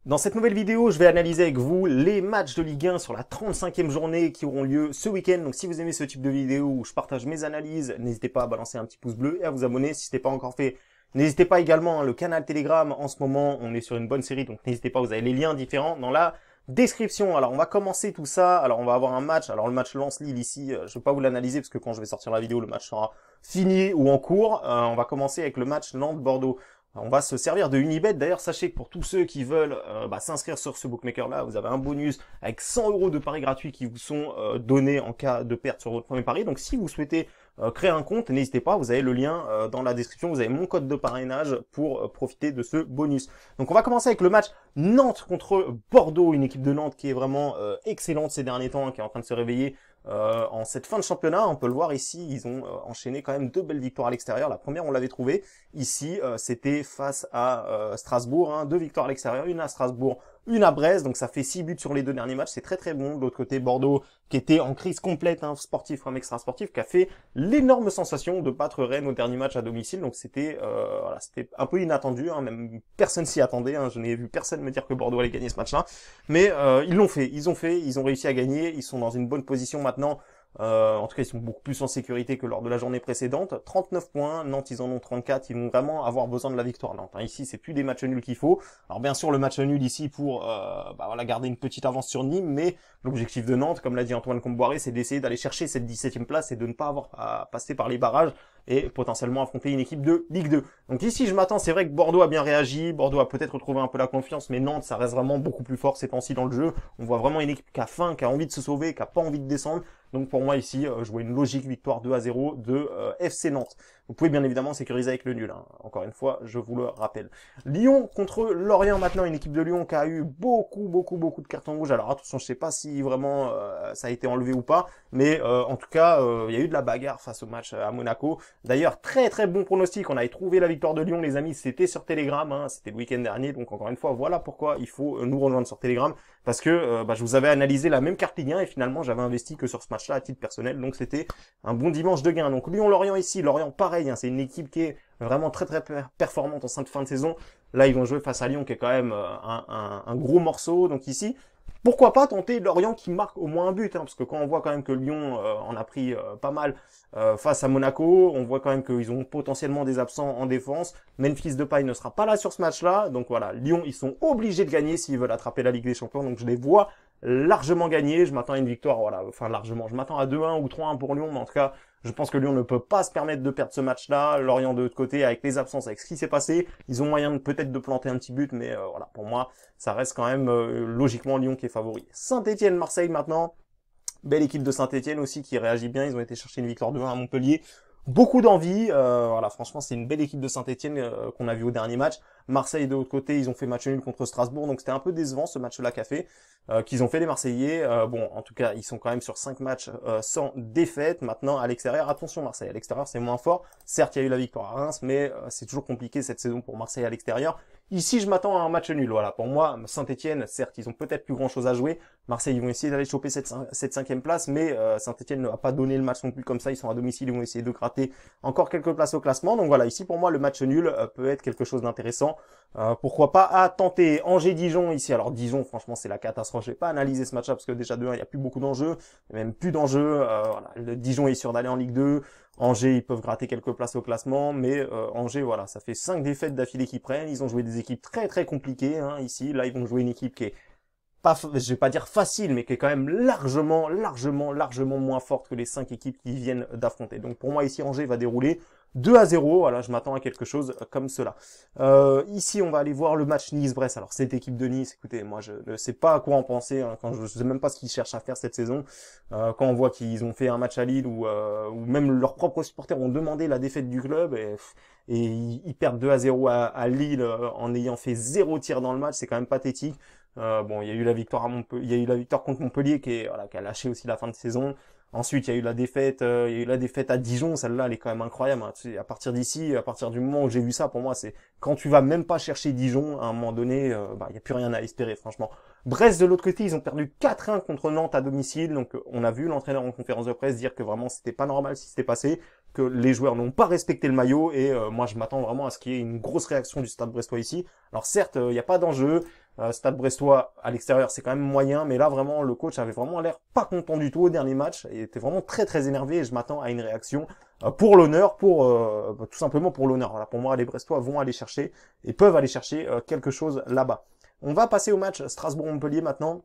Dans cette nouvelle vidéo, je vais analyser avec vous les matchs de Ligue 1 sur la 35e journée qui auront lieu ce week-end. Donc si vous aimez ce type de vidéo où je partage mes analyses, n'hésitez pas à balancer un petit pouce bleu et à vous abonner si ce n'est pas encore fait. N'hésitez pas également, le canal Telegram, en ce moment, on est sur une bonne série, donc n'hésitez pas, vous avez les liens différents dans la description. Alors on va commencer tout ça, alors on va avoir un match, alors le match Lens-Lille ici, je vais pas vous l'analyser parce que quand je vais sortir la vidéo, le match sera fini ou en cours. On va commencer avec le match Nantes-Bordeaux. On va se servir de Unibet. D'ailleurs, sachez que pour tous ceux qui veulent s'inscrire sur ce bookmaker-là, vous avez un bonus avec 100 € de paris gratuits qui vous sont donnés en cas de perte sur votre premier pari. Donc, si vous souhaitez créer un compte, n'hésitez pas, vous avez le lien dans la description. Vous avez mon code de parrainage pour profiter de ce bonus. Donc, on va commencer avec le match Nantes contre Bordeaux, une équipe de Nantes qui est vraiment excellente ces derniers temps, qui est en train de se réveiller. En cette fin de championnat, on peut le voir ici, ils ont enchaîné quand même deux belles victoires à l'extérieur. La première, on l'avait trouvée ici, c'était face à Strasbourg, hein, deux victoires à l'extérieur, une à Strasbourg, une à Brest, donc ça fait 6 buts sur les deux derniers matchs, c'est très très bon. De l'autre côté, Bordeaux, qui était en crise complète, hein, sportif comme extra-sportif, qui a fait l'énorme sensation de battre Rennes au dernier match à domicile, donc c'était c'était un peu inattendu, hein, même personne s'y attendait, hein, je n'ai vu personne me dire que Bordeaux allait gagner ce match-là, mais ils l'ont fait, ils ont réussi à gagner, ils sont dans une bonne position maintenant. En tout cas, ils sont beaucoup plus en sécurité que lors de la journée précédente. 39 points, Nantes, ils en ont 34. Ils vont vraiment avoir besoin de la victoire, Nantes. Hein. Ici, c'est plus des matchs nuls qu'il faut. Alors bien sûr, le match nul ici pour garder une petite avance sur Nîmes, mais l'objectif de Nantes, comme l'a dit Antoine Comboiré, c'est d'essayer d'aller chercher cette 17e place et de ne pas avoir à passer par les barrages et potentiellement affronter une équipe de Ligue 2. Donc ici, je m'attends, c'est vrai que Bordeaux a bien réagi, Bordeaux a peut-être retrouvé un peu la confiance, mais Nantes, ça reste vraiment beaucoup plus fort ces temps-ci dans le jeu. On voit vraiment une équipe qui a faim, qui a envie de se sauver, qui a pas envie de descendre. Donc pour moi ici, je vois une logique victoire 2-0 de FC Nantes. Vous pouvez bien évidemment sécuriser avec le nul, hein. Encore une fois, je vous le rappelle. Lyon contre Lorient maintenant, une équipe de Lyon qui a eu beaucoup de cartons rouges. Alors attention, je sais pas si vraiment ça a été enlevé ou pas, mais en tout cas, il y a eu de la bagarre face au match à Monaco. D'ailleurs, très très bon pronostic. On avait trouvé la victoire de Lyon, les amis. C'était sur Telegram, hein. C'était le week-end dernier. Donc encore une fois, voilà pourquoi il faut nous rejoindre sur Telegram. Parce que je vous avais analysé la même carte Ligue 1 et finalement j'avais investi que sur ce match-là à titre personnel. Donc c'était un bon dimanche de gain. Donc Lyon-Lorient ici, Lorient pareil, hein, c'est une équipe qui est vraiment très très performante en fin de saison. Là ils vont jouer face à Lyon qui est quand même un gros morceau. Donc ici, pourquoi pas tenter Lorient qui marque au moins un but, hein, parce que quand on voit quand même que Lyon en a pris pas mal face à Monaco, on voit quand même qu'ils ont potentiellement des absents en défense. Memphis Depay ne sera pas là sur ce match-là, donc voilà, Lyon, ils sont obligés de gagner s'ils veulent attraper la Ligue des Champions, donc je les vois largement gagner. Je m'attends à une victoire, voilà, enfin largement, je m'attends à 2-1 ou 3-1 pour Lyon, mais en tout cas, je pense que Lyon ne peut pas se permettre de perdre ce match-là. Lorient de l'autre côté, avec les absences, avec ce qui s'est passé, ils ont moyen peut-être de planter un petit but, mais voilà, pour moi, ça reste quand même logiquement Lyon qui est favori. Saint-Étienne, Marseille maintenant. Belle équipe de Saint-Étienne aussi qui réagit bien. Ils ont été chercher une victoire de 1 à Montpellier. Beaucoup d'envie. Voilà, franchement, c'est une belle équipe de Saint-Étienne qu'on a vu au dernier match. Marseille de l'autre côté, ils ont fait match nul contre Strasbourg, donc c'était un peu décevant ce match-là qu'a fait, qu'ils ont fait les Marseillais. Bon, en tout cas, ils sont quand même sur 5 matchs sans défaite. Maintenant, à l'extérieur, attention Marseille, à l'extérieur c'est moins fort. Certes, il y a eu la victoire à Reims, mais c'est toujours compliqué cette saison pour Marseille à l'extérieur. Ici, je m'attends à un match nul. Voilà, pour moi, Saint-Étienne, certes, ils ont peut-être plus grand-chose à jouer. Marseille, ils vont essayer d'aller choper cette 5e place, mais Saint-Étienne ne va pas donner le match non plus comme ça. Ils sont à domicile, ils vont essayer de gratter encore quelques places au classement. Donc voilà, ici pour moi, le match nul peut être quelque chose d'intéressant. Pourquoi pas à tenter Angers-Dijon ici. Alors Dijon, franchement, c'est la catastrophe. Je vais pas analyser ce match-là parce que déjà de 1, il n'y a plus beaucoup d'enjeux, même plus d'enjeux. Voilà, le Dijon est sûr d'aller en Ligue 2. Angers, ils peuvent gratter quelques places au classement, mais Angers, voilà, ça fait 5 défaites d'affilée qu'ils prennent. Ils ont joué des équipes très très compliquées, hein, ici. Là, ils vont jouer une équipe qui est pas, je vais pas dire facile, mais qui est quand même largement moins forte que les 5 équipes qui viennent d'affronter. Donc pour moi, ici, Angers va dérouler 2-0. Voilà, je m'attends à quelque chose comme cela. Ici, on va aller voir le match Nice-Brest. Alors cette équipe de Nice, écoutez, moi je ne sais pas à quoi en penser, hein, quand je sais même pas ce qu'ils cherchent à faire cette saison. Quand on voit qu'ils ont fait un match à Lille où même leurs propres supporters ont demandé la défaite du club et ils perdent 2-0 à Lille en ayant fait 0 tir dans le match, c'est quand même pathétique. Bon, il y a eu la victoire à Montpellier, il y a eu la victoire contre Montpellier qui a lâché aussi la fin de saison. Ensuite, il y a eu la défaite, à Dijon. Celle-là, elle est quand même incroyable, hein. Tu sais, à partir d'ici, à partir du moment où j'ai vu ça, pour moi, c'est quand tu vas même pas chercher Dijon, à un moment donné, il y a plus rien à espérer, franchement. Brest de l'autre côté, ils ont perdu 4-1 contre Nantes à domicile. Donc, on a vu l'entraîneur en conférence de presse dire que vraiment c'était pas normal ce qui s'était passé, que les joueurs n'ont pas respecté le maillot. Et moi, je m'attends vraiment à ce qu'il y ait une grosse réaction du Stade Brestois ici. Alors certes, il n'y a pas d'enjeu. Stade Brestois à l'extérieur, c'est quand même moyen, mais là vraiment le coach avait vraiment l'air pas content du tout au dernier match. Il était vraiment très très énervé et je m'attends à une réaction pour l'honneur, tout simplement pour l'honneur. Voilà, pour moi les Brestois vont aller chercher et peuvent aller chercher quelque chose là-bas. On va passer au match Strasbourg-Montpellier maintenant.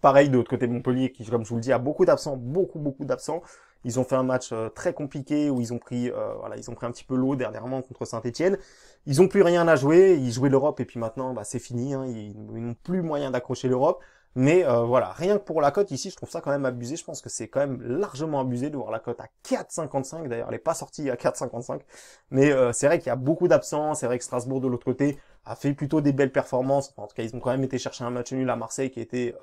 Pareil, de l'autre côté de Montpellier, qui, comme je vous le dis, a beaucoup d'absents, beaucoup d'absents. Ils ont fait un match très compliqué où ils ont pris un petit peu l'eau dernièrement contre Saint-Etienne. Ils ont plus rien à jouer, ils jouaient l'Europe et puis maintenant, c'est fini. Hein, ils n'ont plus moyen d'accrocher l'Europe. Mais voilà, rien que pour la cote ici, je trouve ça quand même abusé. Je pense que c'est quand même largement abusé de voir la cote à 4,55. D'ailleurs, elle n'est pas sortie à 4,55. Mais c'est vrai qu'il y a beaucoup d'absents. C'est vrai que Strasbourg, de l'autre côté, a fait plutôt des belles performances. En tout cas, ils ont quand même été chercher un match nul à Marseille qui était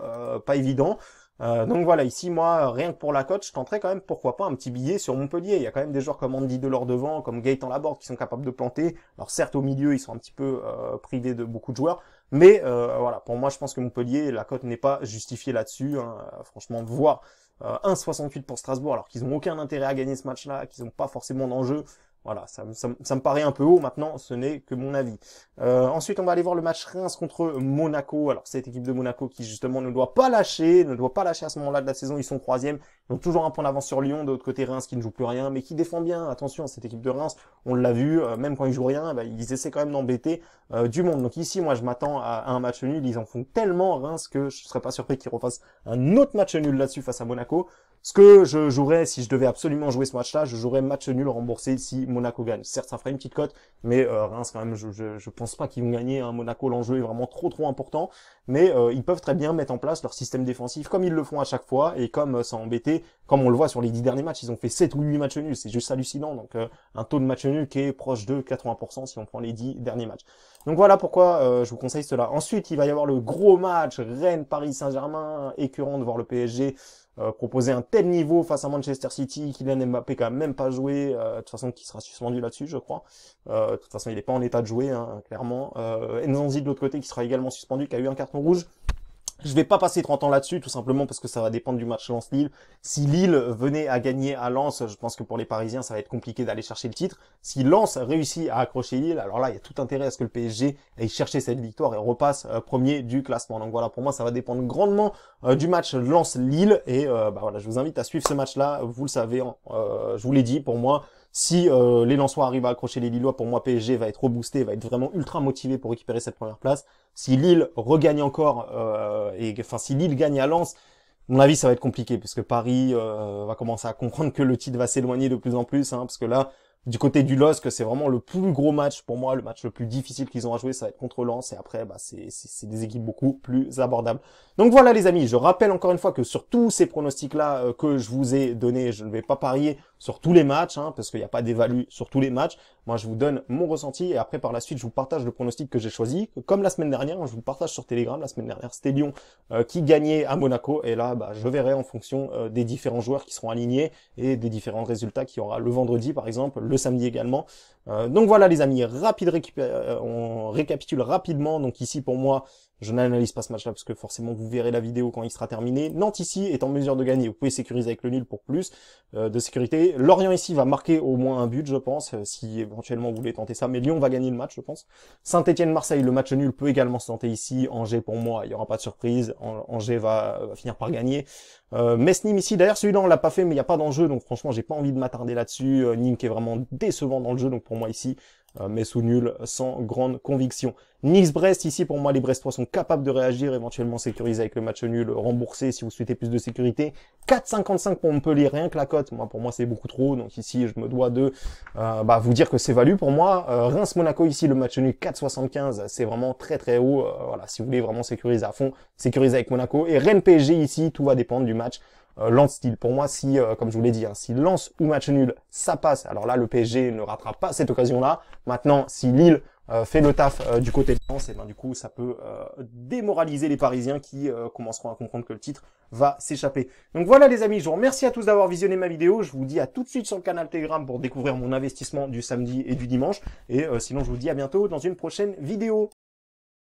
pas évident. Donc voilà, ici, moi, rien que pour la cote, je tenterais quand même, pourquoi pas, un petit billet sur Montpellier. Il y a quand même des joueurs comme Andy Delors devant, comme Gaëtan Laborde qui sont capables de planter. Alors certes, au milieu, ils sont un petit peu privés de beaucoup de joueurs. Mais voilà, pour moi, je pense que Montpellier, la cote n'est pas justifiée là-dessus. Hein. Franchement, voir 1,68 pour Strasbourg, alors qu'ils n'ont aucun intérêt à gagner ce match-là, qu'ils n'ont pas forcément d'enjeu. Voilà, ça me paraît un peu haut. Maintenant, ce n'est que mon avis. Ensuite, on va aller voir le match Reims contre Monaco. Alors, cette équipe de Monaco qui, justement, ne doit pas lâcher à ce moment-là de la saison. Ils sont 3e. Ils ont toujours un point d'avance sur Lyon. De l'autre côté, Reims qui ne joue plus rien, mais qui défend bien. Attention, cette équipe de Reims, on l'a vu, même quand ils jouent rien, ils essaient quand même d'embêter du monde. Donc ici, moi, je m'attends à un match nul. Ils en font tellement, Reims, que je serais pas surpris qu'ils refassent un autre match nul là-dessus face à Monaco. Ce que je jouerais, si je devais absolument jouer ce match-là, je jouerais match nul remboursé si Monaco gagne. Certes, ça ferait une petite cote, mais Reims, quand même, je pense pas qu'ils vont gagner. Hein. Monaco, l'enjeu est vraiment trop important. Mais ils peuvent très bien mettre en place leur système défensif comme ils le font à chaque fois et comme ça embêté, comme on le voit sur les 10 derniers matchs, ils ont fait 7 ou 8 matchs nuls. C'est juste hallucinant. Donc un taux de match nul qui est proche de 80% si on prend les 10 derniers matchs. Donc voilà pourquoi je vous conseille cela. Ensuite, il va y avoir le gros match Rennes-Paris Saint-Germain, écœurant de voir le PSG proposer un tel niveau face à Manchester City. Kylian Mbappé quand même pas joué, de toute façon qui sera suspendu là-dessus je crois. De toute façon il n'est pas en état de jouer hein, clairement. Nzonzi de l'autre côté qui sera également suspendu, qui a eu un carton rouge. Je vais pas passer 30 ans là-dessus, tout simplement parce que ça va dépendre du match Lens-Lille. Si Lille venait à gagner à Lens, je pense que pour les Parisiens, ça va être compliqué d'aller chercher le titre. Si Lens réussit à accrocher Lille, alors là, il y a tout intérêt à ce que le PSG aille chercher cette victoire et repasse premier du classement. Donc voilà, pour moi, ça va dépendre grandement du match Lens-Lille. Et voilà, je vous invite à suivre ce match-là. Vous le savez, je vous l'ai dit, pour moi, si les Lensois arrivent à accrocher les Lillois, pour moi PSG va être reboosté, va être vraiment ultra motivé pour récupérer cette première place. Si Lille regagne encore, si Lille gagne à Lens, à mon avis ça va être compliqué, parce que Paris va commencer à comprendre que le titre va s'éloigner de plus en plus, hein, parce que là, du côté du LOSC, c'est vraiment le plus gros match pour moi, le match le plus difficile qu'ils ont à jouer, ça va être contre Lens, et après c'est des équipes beaucoup plus abordables. Donc voilà les amis, je rappelle encore une fois que sur tous ces pronostics là que je vous ai donnés, je ne vais pas parier sur tous les matchs, hein, parce qu'il n'y a pas d'évalu sur tous les matchs. Moi je vous donne mon ressenti et après par la suite je vous partage le pronostic que j'ai choisi, comme la semaine dernière, je vous le partage sur Telegram. La semaine dernière c'était Lyon qui gagnait à Monaco, et là je verrai en fonction des différents joueurs qui seront alignés et des différents résultats qu'il y aura le vendredi par exemple, le samedi également. Donc voilà les amis, on récapitule rapidement. Donc ici pour moi, je n'analyse pas ce match-là parce que forcément vous verrez la vidéo quand il sera terminé. Nantes ici est en mesure de gagner, vous pouvez sécuriser avec le nul pour plus de sécurité. Lorient ici va marquer au moins un but je pense, si éventuellement vous voulez tenter ça, mais Lyon va gagner le match je pense. Saint-Etienne-Marseille, le match nul peut également se tenter ici. Angers pour moi, il n'y aura pas de surprise, Angers va finir par gagner. Metz-Nîmes ici, d'ailleurs celui-là on l'a pas fait mais il n'y a pas d'enjeu, donc franchement j'ai pas envie de m'attarder là-dessus. Nîmes qui est vraiment décevant dans le jeu, donc pour moi ici Metz ou nul sans grande conviction. Nice-Brest ici pour moi les Brestois sont capables de réagir, éventuellement sécuriser avec le match nul, remboursé si vous souhaitez plus de sécurité. 4,55 pour Montpellier, rien que la cote, moi pour moi c'est beaucoup trop, donc ici je me dois de vous dire que c'est valu pour moi. Reims-Monaco ici le match nul 4,75, c'est vraiment très très haut. Voilà, si vous voulez vraiment sécuriser à fond, sécuriser avec Monaco. Et Rennes-PSG ici, tout va dépendre du match. Lens-Lille, pour moi, si, comme je vous l'ai dit, hein, si Lens ou match nul, ça passe, alors là, le PSG ne ratera pas cette occasion-là. Maintenant, si Lille fait le taf du côté de Lens, et ben du coup, ça peut démoraliser les Parisiens qui commenceront à comprendre que le titre va s'échapper. Donc voilà les amis, je vous remercie à tous d'avoir visionné ma vidéo. Je vous dis à tout de suite sur le canal Telegram pour découvrir mon investissement du samedi et du dimanche. Et sinon, je vous dis à bientôt dans une prochaine vidéo.